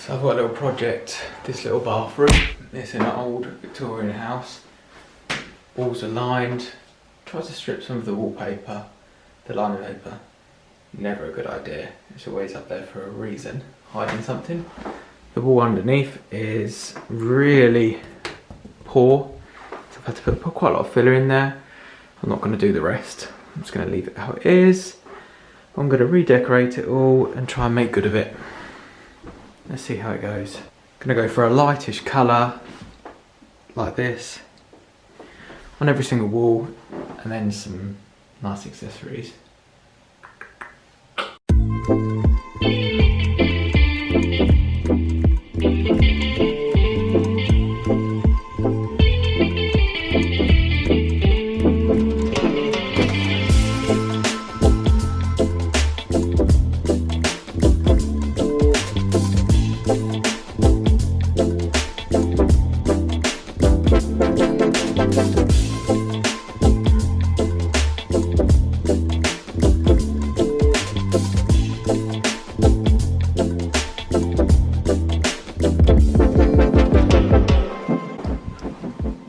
So I've got a little project, this little bathroom. It's in an old Victorian house. Walls are lined. Tried to strip some of the wallpaper, the liner paper. Never a good idea. It's always up there for a reason, hiding something. The wall underneath is really poor. So I've had to put quite a lot of filler in there. I'm not going to do the rest. I'm just going to leave it how it is. I'm going to redecorate it all and try and make good of it. Let's see how it goes. I'm going to go for a lightish colour, like this, on every single wall, and then some nice accessories.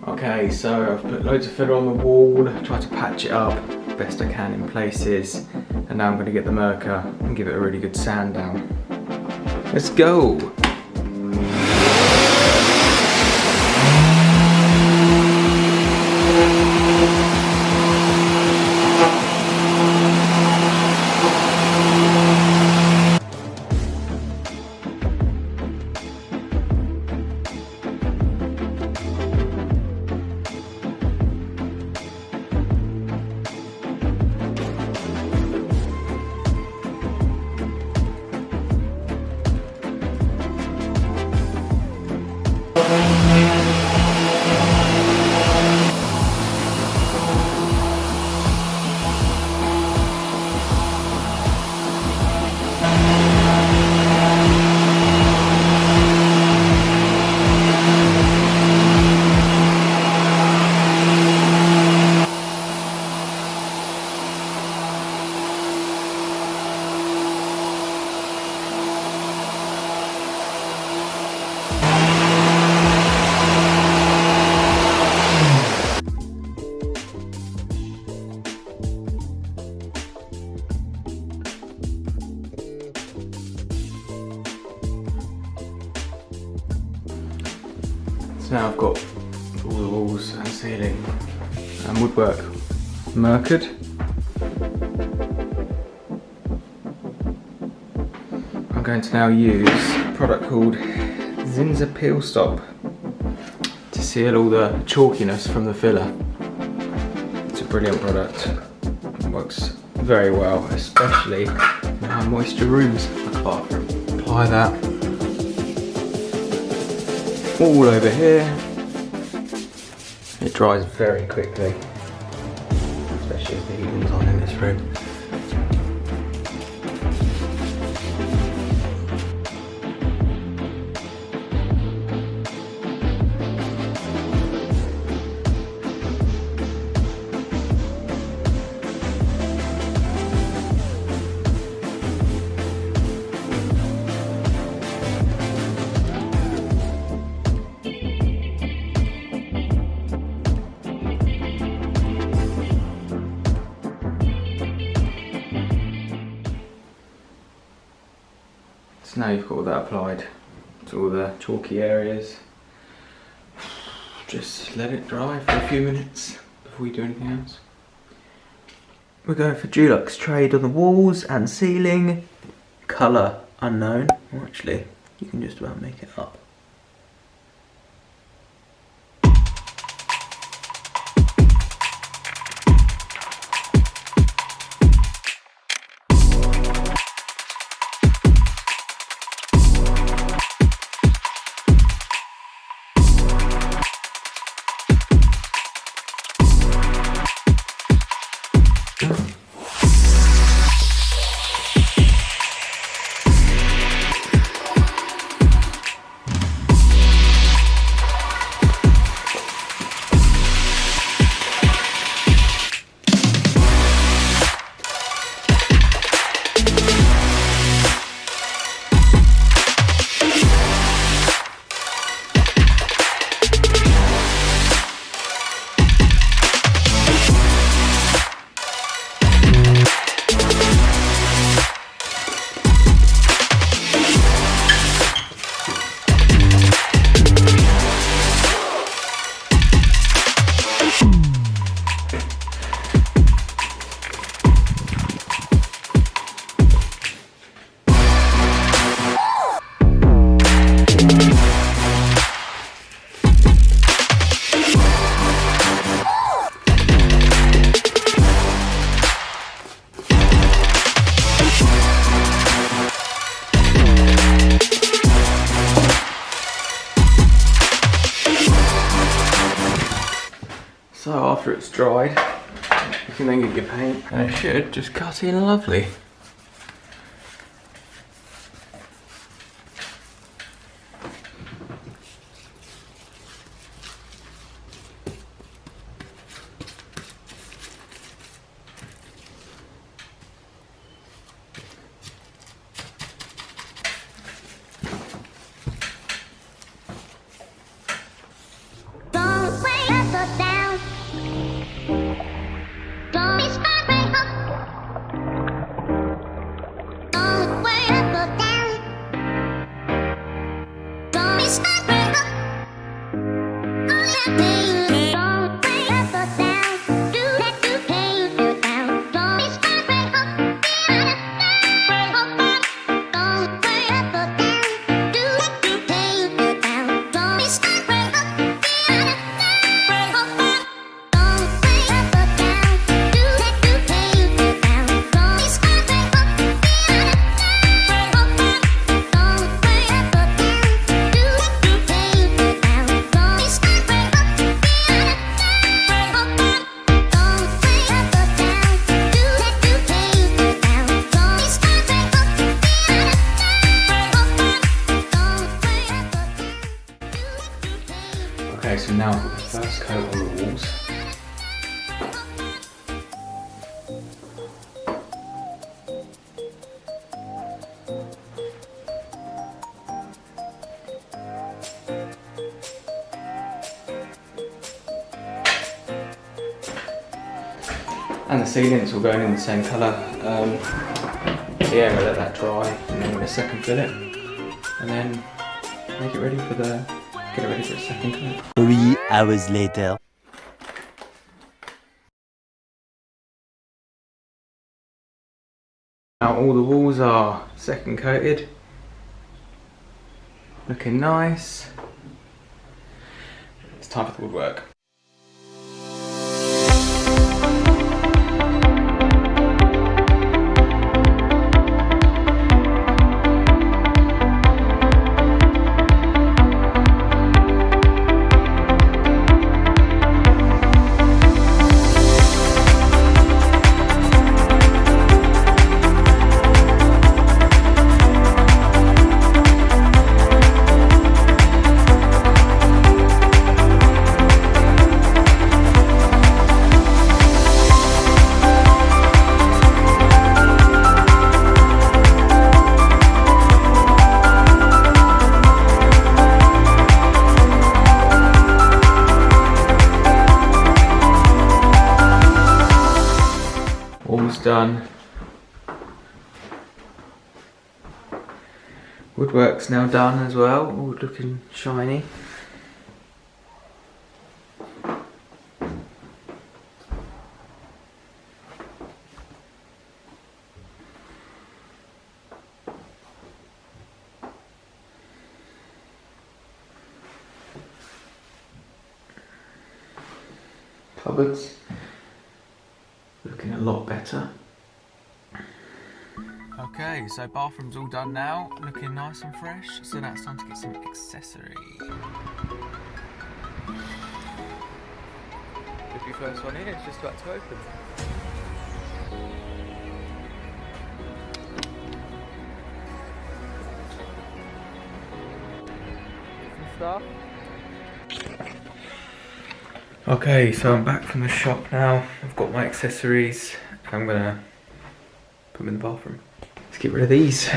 Okay, so I've put loads of filler on the wall, tried to patch it up best I can in places, and now I'm going to get the Mercer and give it a really good sand down. Let's go! So now I've got all the walls and ceiling and woodwork mercered. I'm going to now use a product called Zinza Peel Stop to seal all the chalkiness from the filler. It's a brilliant product. It works very well, especially in high moisture rooms like a bathroom. Apply that all over here. It dries very quickly, especially if the heating's on in this room. So now you've got all that applied to all the chalky areas. Just let it dry for a few minutes before we do anything else. We're going for Dulux trade on the walls and ceiling. Colour unknown. Or actually, you can just about make it up. So after it's dried, you can then get your paint and it should just cut in lovely. Okay, so now I've got the first coat on the walls. And the ceiling's all going in the same colour. So yeah, I'm gonna let that dry and then I'm gonna second fill it and then make it ready for get it ready for a second coat. 3 hours later. Now all the walls are second coated, looking nice. It's time for the woodwork. Almost done. Woodwork's now done as well, all looking shiny. Cupboards looking a lot better. Okay, so bathroom's all done now, looking nice and fresh, so now it's time to get some accessory. If your first one in, it's just about to open. Some stuff. Okay, so I'm back from the shop now. I've got my accessories. I'm gonna put them in the bathroom. Let's get rid of these.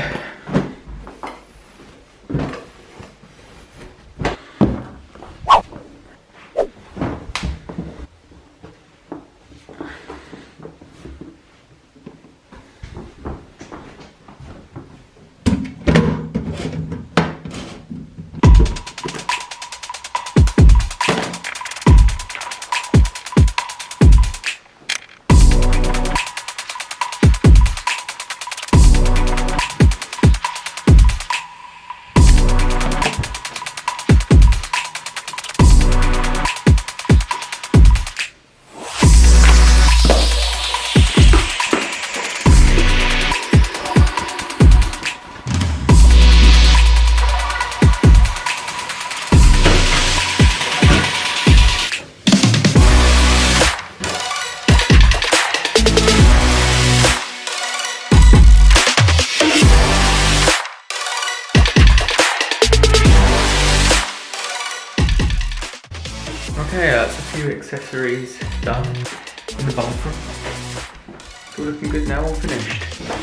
Okay, that's a few accessories done in the bathroom. It's all looking good now, all finished.